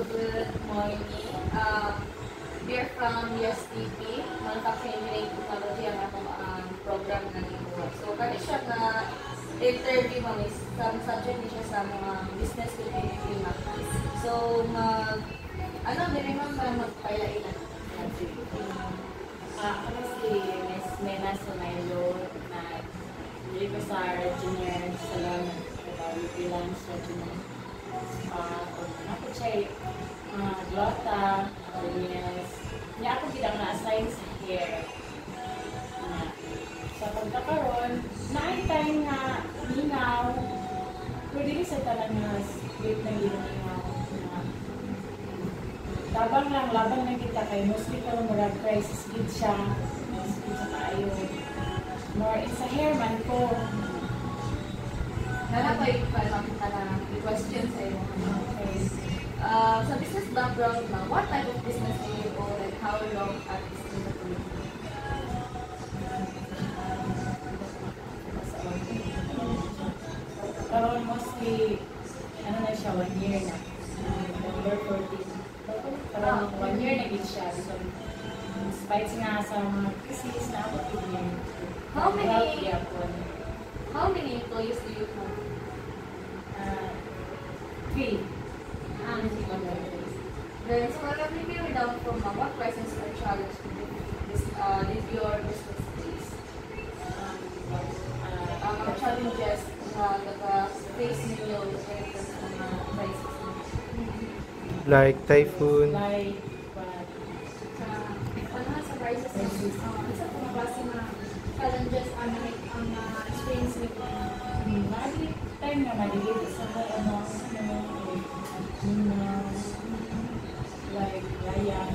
Good morning. We are from USTP, Manufacturing Engineering Technology ang atong program na nito. So, kani siya na interview mo is some subject niya sa mga business utility matters. So, dire man ba magpailan? Ako si Miss Mena Sumaylo na hindi ko sa junior salon bilang sa junior ako siya glota yes niya ako bilang na-assign sa hair sa pagkakaroon na-ay time nga mingaw pwede rin sa talang nga split na mingaw labang lang kita kay mostly ka murag crisis gid siya mostly sa kaayo more sa hair man ko Nalapay makita na question sa iyo. Okay. Sa business background na, what type of business do you own and how long at this industry? Karon mostly na siya 1 year na. November 14. Karon 1 year na gid siya because despite nga sa mga crisis na ako niya. How many employees do you have? 3. Then, so maybe we're down from what crisis or challenge did your business face? Challenges na face ninyo related sa mga crisis? Like typhoon. Like what? Sa crisis, isa po na klase na challenges ang experience nito? Mali time na maligid sa like layang.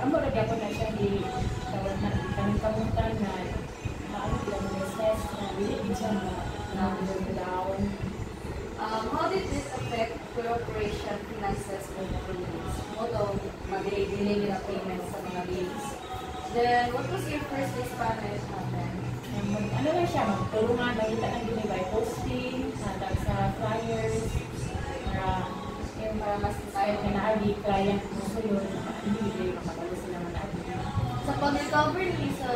Amo lagi ako na siya di tawag na kamutan na ano lang business na dili siya na down. How did this affect your operation finances and employees? Although delay nila payments sa mga bills. Then, what was your first response when it happened? Ano lang siya, magtulungan, nakita ng gini by posting, sa flyers, para mas tayo na naagi, client mo sulod, hindi makapalo sila managi. Sa pag-recover nila sa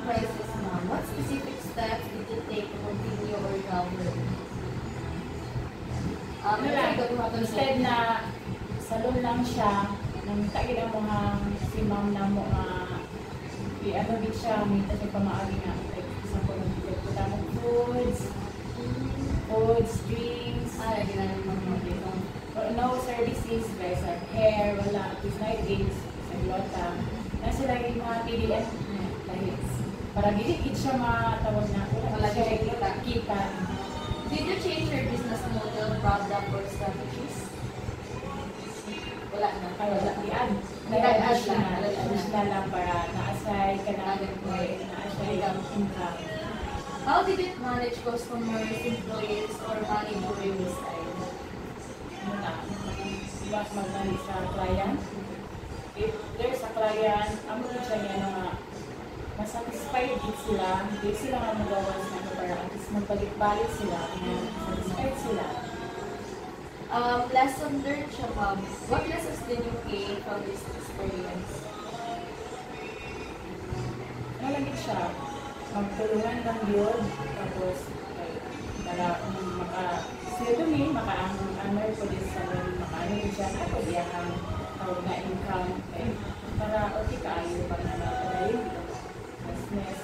crisis mo, what specific steps did you take to continue or recover? Instead na salon lang siya, nang tagin ang mga si ma'am na mo ano din siya, minta siya pamaagi na isang ko nagpupunta mo foods, drinks, ginamit mo mga dito. no services, guys, like hair, wala, it's night games, sa glota. Nasa lagi mga TDS, lahit. Para gilid siya matawag na, wala siya kita. Did you change your business model, product, or strategies? Wala na. Ay, wala. Additional lang para na-assign ka na na-assign ang income. How did it manage customers, employees, or money during this time? Mas mag-manage sa client. If there's a client, amo na siya nga na masatisfied din sila, hindi sila nga magawas na para at least magpalit-balit sila, satisfied sila. Lesson learned siya, ma'am. What lessons did you gain from this experience? Nalagit siya, magtulungan ng yun, tapos para sila dumi, maka-honor ko din sa maka-ano din siya, ako iyakang tawag na income, para okay kaayo pa na para yun, business.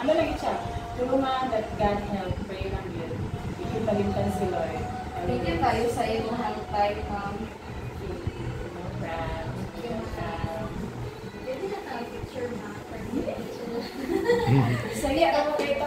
Ano lagi siya, tulungan that God help, pray lang yun, ikipalimtan si Lord. Thank you kayo sa iyong time, ma'am. Pwede na tayo picture, ma'am. Saya ako kayo